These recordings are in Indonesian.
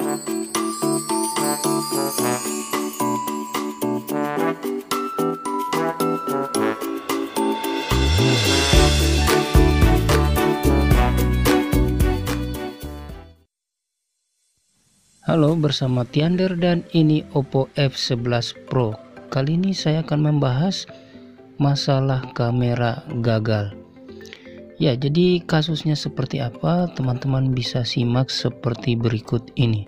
Halo, bersama Tiander dan ini Oppo F11 Pro. Kali ini saya akan membahas masalah kamera gagal. Ya, jadi kasusnya seperti apa? Teman-teman bisa simak seperti berikut ini.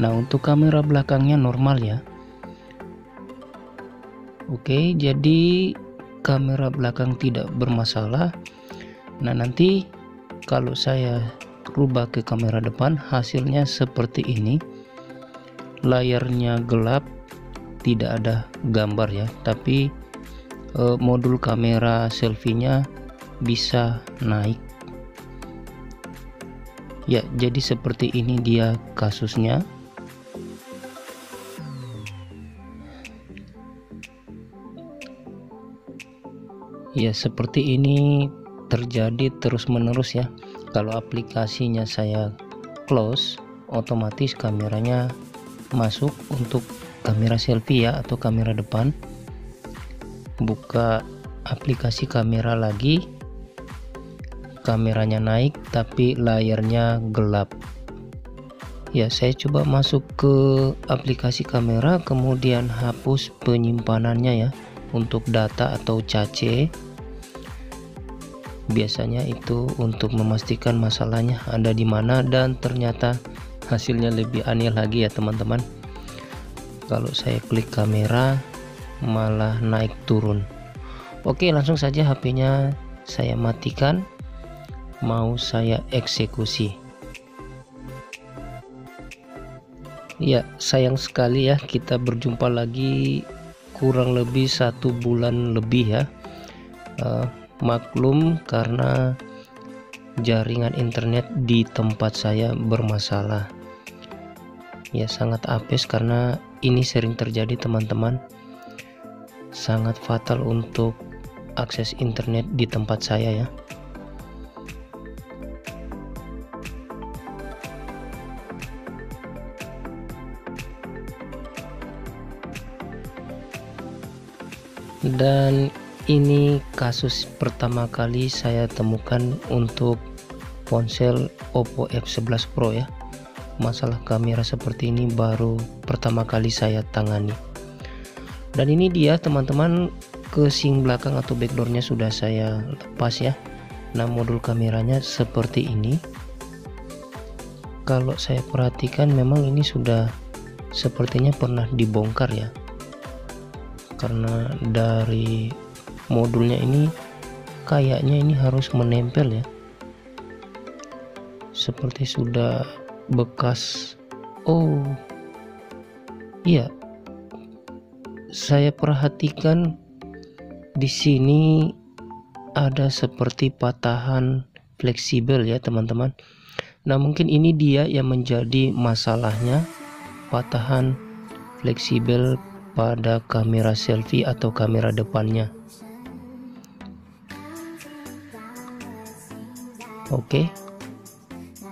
Nah, untuk kamera belakangnya normal ya. Oke, jadi kamera belakang tidak bermasalah. Nah, nanti kalau saya rubah ke kamera depan, hasilnya seperti ini. Layarnya gelap, tidak ada gambar ya, tapi modul kamera selfie-nya bisa naik ya. Jadi seperti ini dia kasusnya. Ya, seperti ini terjadi terus-menerus ya. Kalau aplikasinya saya close, otomatis kameranya masuk untuk kamera selfie ya, atau kamera depan. Buka aplikasi kamera lagi, kameranya naik tapi layarnya gelap. Ya, saya coba masuk ke aplikasi kamera, kemudian hapus penyimpanannya ya, untuk data atau cache. Biasanya itu untuk memastikan masalahnya ada di mana, dan ternyata hasilnya lebih aneh lagi ya teman-teman. Kalau saya klik kamera malah naik turun. Oke, langsung saja HP-nya saya matikan, mau saya eksekusi. Ya, sayang sekali ya, kita berjumpa lagi kurang lebih 1 bulan lebih ya. Maklum karena jaringan internet di tempat saya bermasalah ya, sangat apes karena ini sering terjadi teman-teman, sangat fatal untuk akses internet di tempat saya ya. Dan ini kasus pertama kali saya temukan untuk ponsel Oppo F11 Pro ya. Masalah kamera seperti ini baru pertama kali saya tangani. Dan ini dia teman-teman, casing belakang atau backdoornya sudah saya lepas ya. Nah, modul kameranya seperti ini. Kalau saya perhatikan memang ini sudah sepertinya pernah dibongkar ya, karena dari modulnya ini kayaknya ini harus menempel ya, seperti sudah bekas. Oh iya, saya perhatikan di sini ada seperti patahan fleksibel ya teman-teman. Nah, mungkin ini dia yang menjadi masalahnya, patahan fleksibel pada kamera selfie atau kamera depannya. Oke,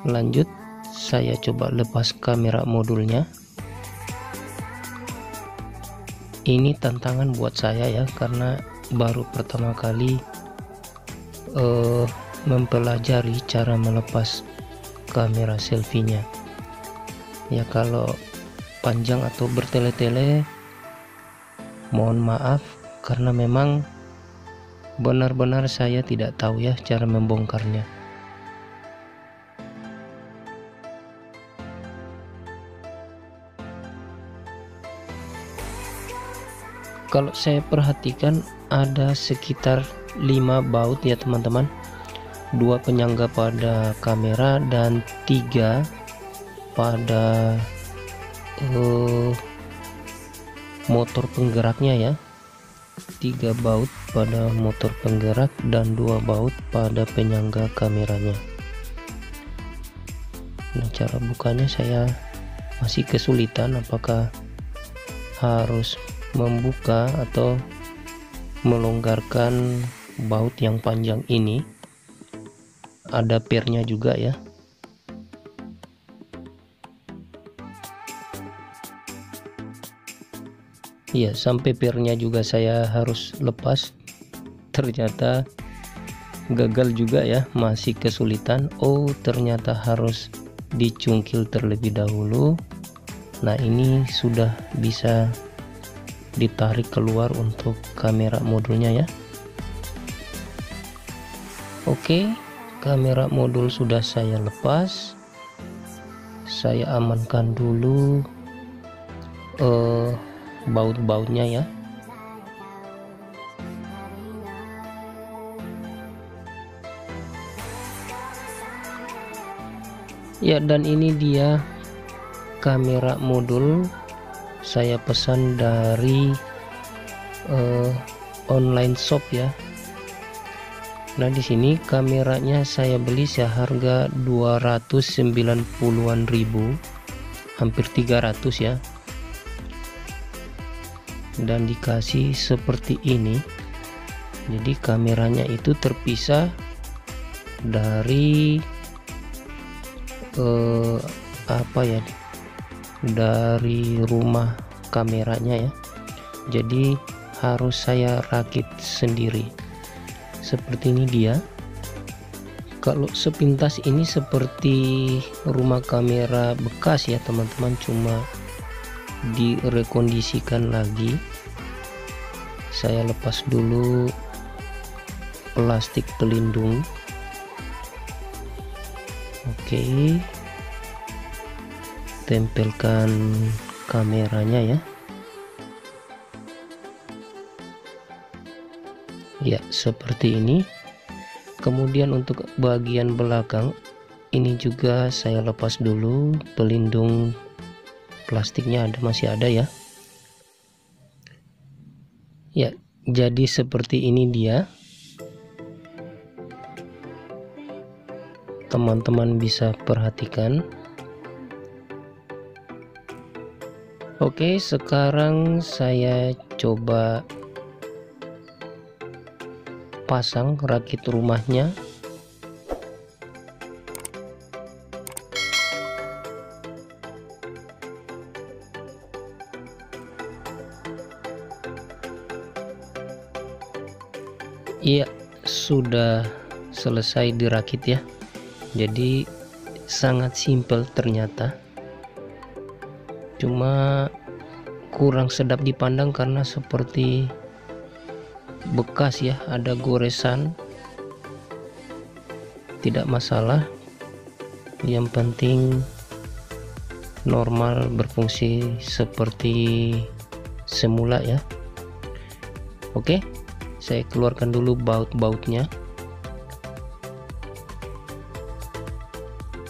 lanjut, saya coba lepas kamera modulnya. Ini tantangan buat saya ya, karena baru pertama kali mempelajari cara melepas kamera selfie-nya. Ya, kalau panjang atau bertele-tele mohon maaf, karena memang benar-benar saya tidak tahu ya cara membongkarnya. Kalau saya perhatikan ada sekitar 5 baut ya teman-teman, 2 penyangga pada kamera dan 3 pada motor penggeraknya ya. 3 baut pada motor penggerak dan 2 baut pada penyangga kameranya. Nah, cara bukanya saya masih kesulitan, apakah harus membuka atau melonggarkan baut yang panjang ini. Ada pernya juga ya. Ya, sampai pirnya juga saya harus lepas. Ternyata gagal juga ya, masih kesulitan. Oh, ternyata harus dicungkil terlebih dahulu. Nah, ini sudah bisa ditarik keluar untuk kamera modulnya ya. Oke, kamera modul sudah saya lepas. Saya amankan dulu baut-bautnya ya. Ya, dan ini dia kamera modul, saya pesan dari online shop ya. Nah, di sini kameranya saya beli seharga 290-an ribu, hampir 300 ya. Dan dikasih seperti ini. Jadi kameranya itu terpisah dari dari rumah kameranya ya. Jadi harus saya rakit sendiri. Seperti ini dia. Kalau sepintas ini seperti rumah kamera bekas ya teman-teman, cuma direkondisikan lagi. Saya lepas dulu plastik pelindung. Oke, tempelkan kameranya ya. Ya, seperti ini. Kemudian untuk bagian belakang ini juga saya lepas dulu pelindung plastiknya, masih ada ya. Ya, jadi seperti ini dia. Teman-teman bisa perhatikan. Oke, sekarang saya coba pasang rakit rumahnya. Iya, sudah selesai dirakit ya. Jadi sangat simpel ternyata. Cuma kurang sedap dipandang karena seperti bekas ya, ada goresan. Tidak masalah, yang penting normal berfungsi seperti semula ya. Oke, saya keluarkan dulu baut-bautnya.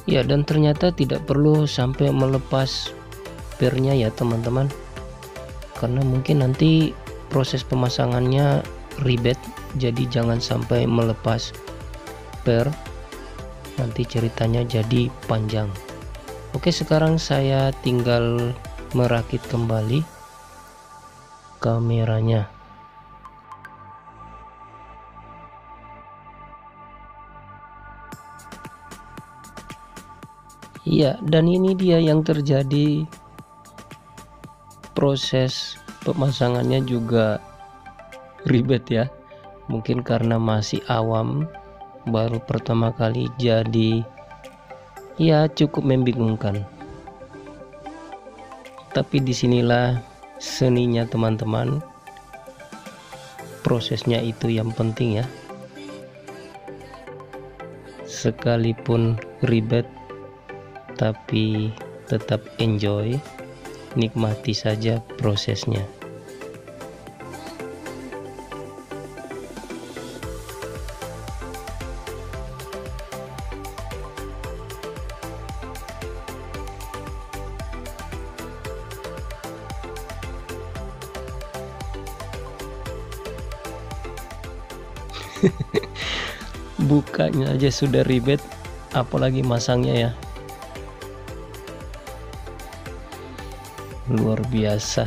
Ya, dan ternyata tidak perlu sampai melepas pirnya ya teman-teman, karena mungkin nanti proses pemasangannya ribet, jadi jangan sampai melepas per, nanti ceritanya jadi panjang. Oke, sekarang saya tinggal merakit kembali kameranya. Iya, dan ini dia yang terjadi. Proses pemasangannya juga ribet ya, mungkin karena masih awam, baru pertama kali, jadi ya cukup membingungkan. Tapi disinilah seninya teman-teman, prosesnya itu yang penting ya. Sekalipun ribet tapi tetap enjoy, nikmati saja prosesnya. Bukanya aja sudah ribet, apalagi masangnya ya. Luar biasa.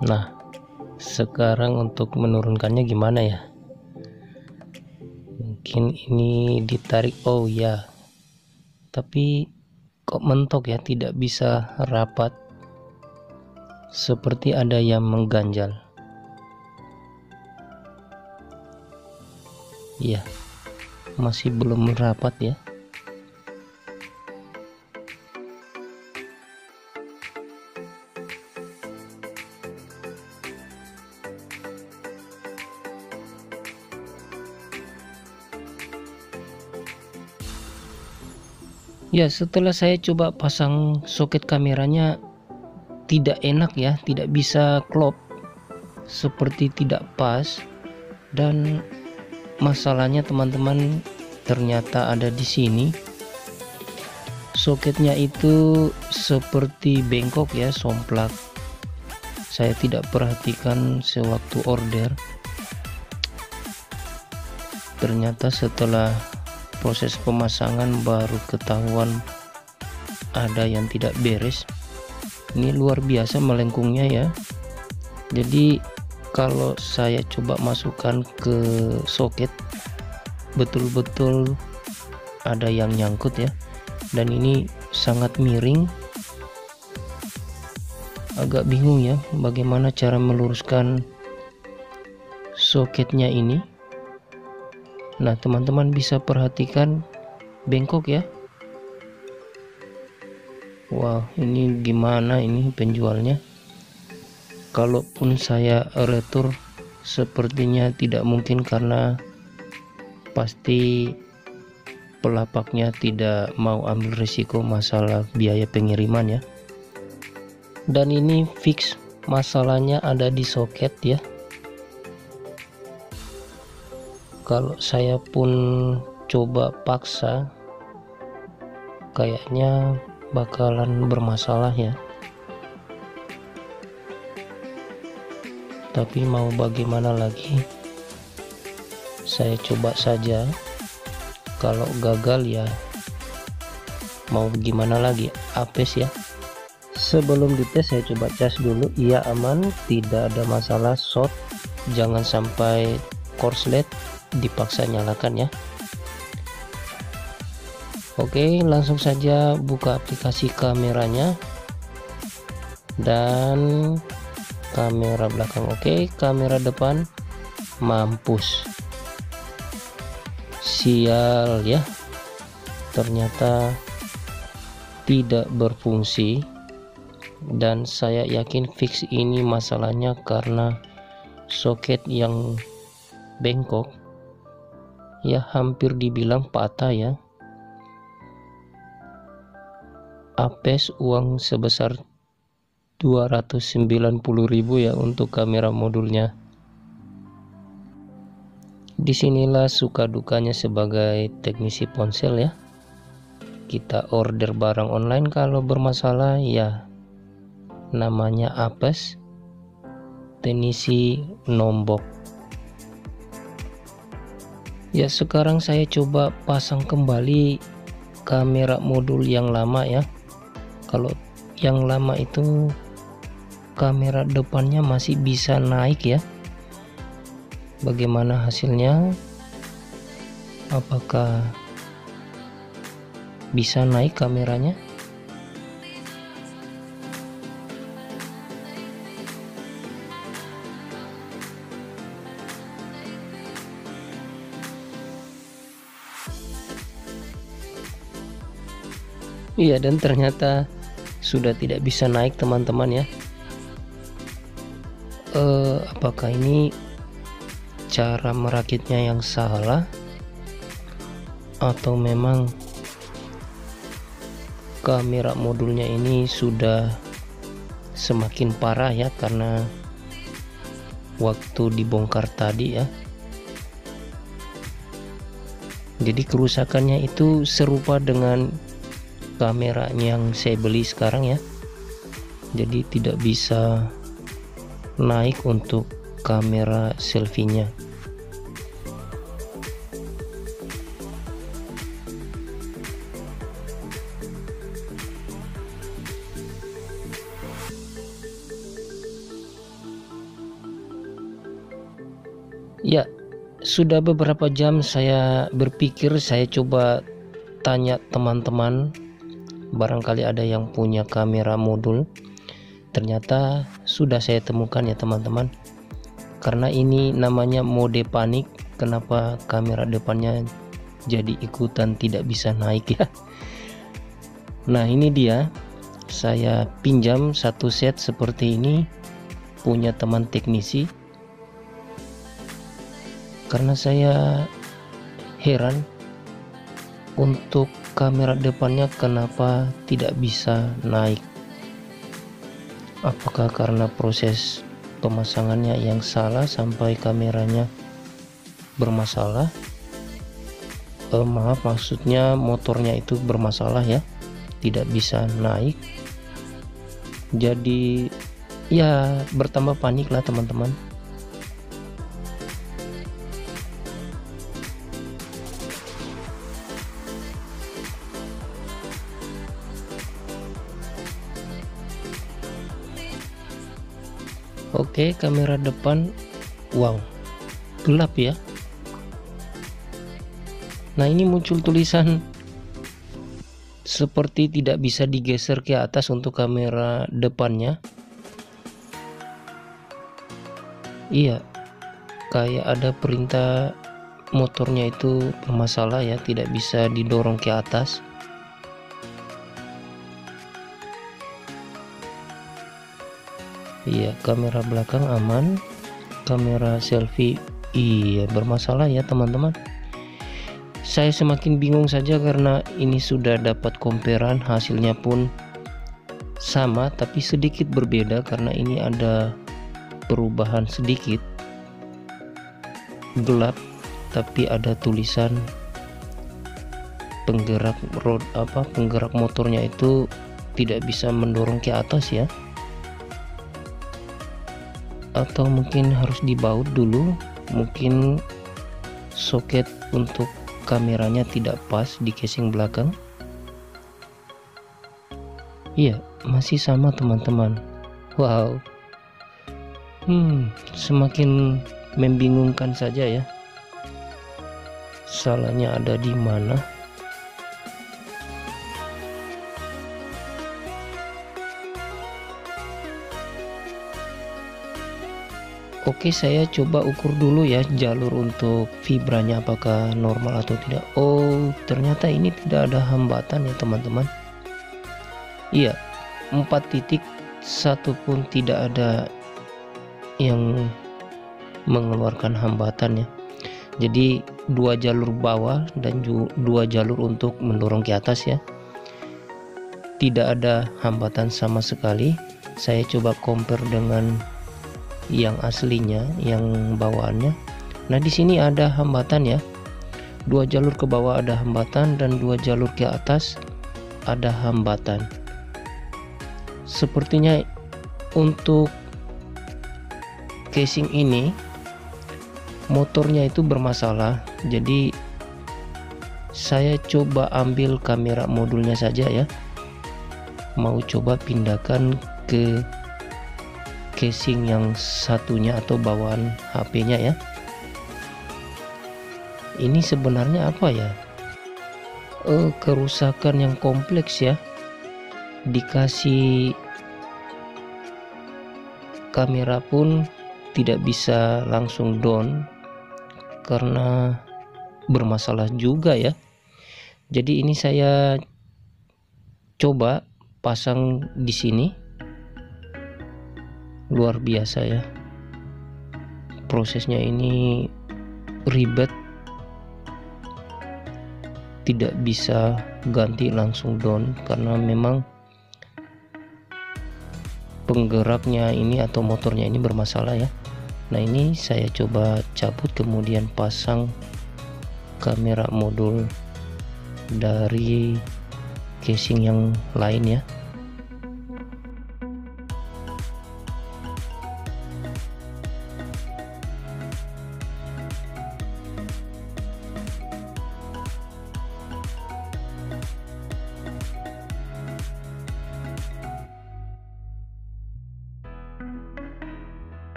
Nah, sekarang untuk menurunkannya gimana ya? Mungkin ini ditarik, oh ya, tapi kok mentok ya, tidak bisa rapat, seperti ada yang mengganjal. Ya, masih belum rapat ya. Ya, setelah saya coba pasang soket kameranya, tidak enak ya, tidak bisa klop, seperti tidak pas. Dan masalahnya teman-teman, ternyata ada di sini. Soketnya itu seperti bengkok ya, somplak. Saya tidak perhatikan sewaktu order. Ternyata setelah proses pemasangan baru ketahuan ada yang tidak beres. Ini luar biasa melengkungnya ya. Jadi kalau saya coba masukkan ke soket, betul-betul ada yang nyangkut ya. Dan ini sangat miring. Agak bingung ya bagaimana cara meluruskan soketnya ini. Nah, teman-teman bisa perhatikan bengkok ya. Wow, ini gimana ini penjualnya? Kalaupun saya retur, sepertinya tidak mungkin karena pasti pelapaknya tidak mau ambil risiko masalah biaya pengiriman ya. Dan ini fix, masalahnya ada di soket ya. Kalau saya pun coba paksa, kayaknya bakalan bermasalah ya. Tapi mau bagaimana lagi, saya coba saja. Kalau gagal ya mau gimana lagi, apes ya. Sebelum dites saya coba cas dulu, iya aman, tidak ada masalah short. Jangan sampai korslet, dipaksa nyalakan ya. Oke, langsung saja buka aplikasi kameranya dan kamera belakang. Oke, kamera depan mampus, sial ya, ternyata tidak berfungsi. Dan saya yakin fix ini masalahnya karena soket yang bengkok ya, hampir dibilang patah ya. Apes uang sebesar 290.000 ya untuk kamera modulnya. Disinilah suka dukanya sebagai teknisi ponsel ya. Kita order barang online, kalau bermasalah ya namanya apes, teknisi nombok. Ya, sekarang saya coba pasang kembali kamera modul yang lama ya. Kalau yang lama itu kamera depannya masih bisa naik ya. Bagaimana hasilnya? Apakah bisa naik kameranya? Iya, dan ternyata sudah tidak bisa naik teman-teman ya. Apakah ini cara merakitnya yang salah atau memang kamera modulnya ini sudah semakin parah ya, karena waktu dibongkar tadi ya. Jadi kerusakannya itu serupa dengan kamera yang saya beli sekarang ya. Jadi tidak bisa naik untuk kamera selfie-nya. Ya, sudah beberapa jam saya berpikir, saya coba tanya teman-teman, barangkali ada yang punya kamera modul. Ternyata sudah saya temukan ya teman-teman. Karena ini namanya mode panik, kenapa kamera depannya jadi ikutan tidak bisa naik ya. Nah, ini dia, saya pinjam satu set seperti ini punya teman teknisi, karena saya heran untuk kamera depannya kenapa tidak bisa naik. Apakah karena proses pemasangannya yang salah sampai kameranya bermasalah? Maaf, maksudnya motornya itu bermasalah ya, tidak bisa naik. Jadi ya bertambah panik lah teman-teman. Oke, kamera depan, wow, gelap ya. Nah, ini muncul tulisan seperti tidak bisa digeser ke atas untuk kamera depannya. Iya, kayak ada perintah motornya itu bermasalah ya, tidak bisa didorong ke atas. Iya, kamera belakang aman, kamera selfie iya bermasalah ya teman-teman. Saya semakin bingung saja karena ini sudah dapat comparean, hasilnya pun sama tapi sedikit berbeda karena ini ada perubahan sedikit, gelap tapi ada tulisan penggerak penggerak motornya itu tidak bisa mendorong ke atas ya, atau mungkin harus dibaut dulu, mungkin soket untuk kameranya tidak pas di casing belakang. Iya, masih sama teman-teman. Wow, semakin membingungkan saja ya. Salahnya ada di mana? Oke, saya coba ukur dulu ya jalur untuk vibranya apakah normal atau tidak. Oh, ternyata ini tidak ada hambatan ya teman-teman. Iya, 4 titik, satu pun tidak ada yang mengeluarkan hambatan ya. Jadi 2 jalur bawah dan 2 jalur untuk mendorong ke atas ya. Tidak ada hambatan sama sekali. Saya coba compare dengan yang aslinya, yang bawaannya. Nah, di sini ada hambatan ya. 2 jalur ke bawah ada hambatan dan 2 jalur ke atas ada hambatan. Sepertinya untuk casing ini motornya itu bermasalah. Jadi saya coba ambil kamera modulnya saja ya. Mau coba pindahkan ke casing yang satunya atau bawaan HP-nya ya. Ini sebenarnya apa ya? Kerusakan yang kompleks ya. Dikasih kamera pun tidak bisa langsung down karena bermasalah juga ya. Jadi ini saya coba pasang di sini. Luar biasa ya, prosesnya ini ribet, tidak bisa ganti langsung down karena memang penggeraknya ini atau motornya ini bermasalah ya. Nah, ini saya coba cabut kemudian pasang kamera modul dari casing yang lain ya.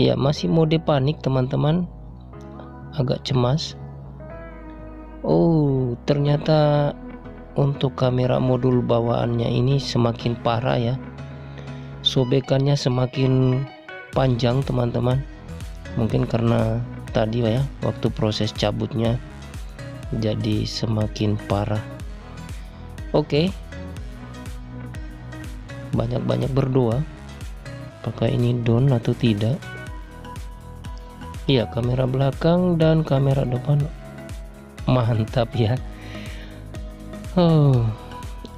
Ya, masih mode panik teman-teman, agak cemas. Oh, ternyata untuk kamera modul bawaannya ini semakin parah ya, sobekannya semakin panjang teman-teman. Mungkin karena tadi ya, waktu proses cabutnya jadi semakin parah. Oke, banyak-banyak berdoa apakah ini down atau tidak. Iya, kamera belakang dan kamera depan mantap ya. Oh,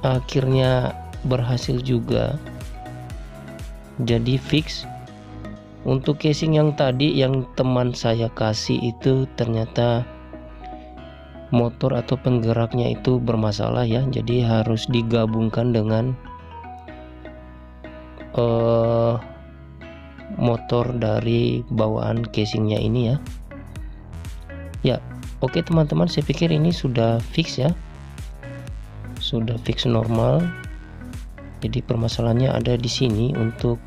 akhirnya berhasil juga. Jadi fix. Untuk casing yang tadi yang teman saya kasih itu ternyata motor atau penggeraknya itu bermasalah ya, jadi harus digabungkan dengan motor dari bawaan casingnya ini ya. Ya, oke teman-teman, saya pikir ini sudah fix ya, sudah fix normal. Jadi permasalahannya ada di sini, untuk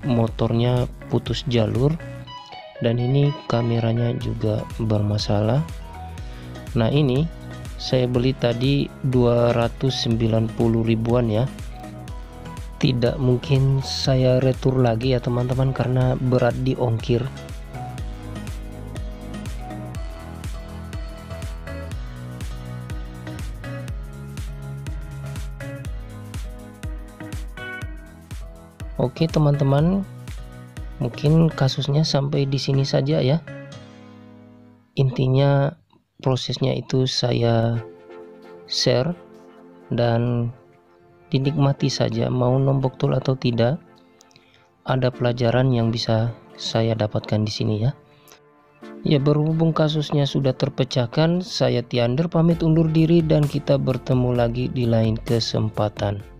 motornya putus jalur dan ini kameranya juga bermasalah. Nah, ini saya beli tadi 290 ribuan ya. Tidak mungkin saya retur lagi ya teman-teman, karena berat di ongkir. Oke teman-teman, mungkin kasusnya sampai di sini saja ya. Intinya prosesnya itu saya share dan dinikmati saja, mau nombok tool atau tidak, ada pelajaran yang bisa saya dapatkan di sini ya. Ya, berhubung kasusnya sudah terpecahkan, saya Tiander pamit undur diri dan kita bertemu lagi di lain kesempatan.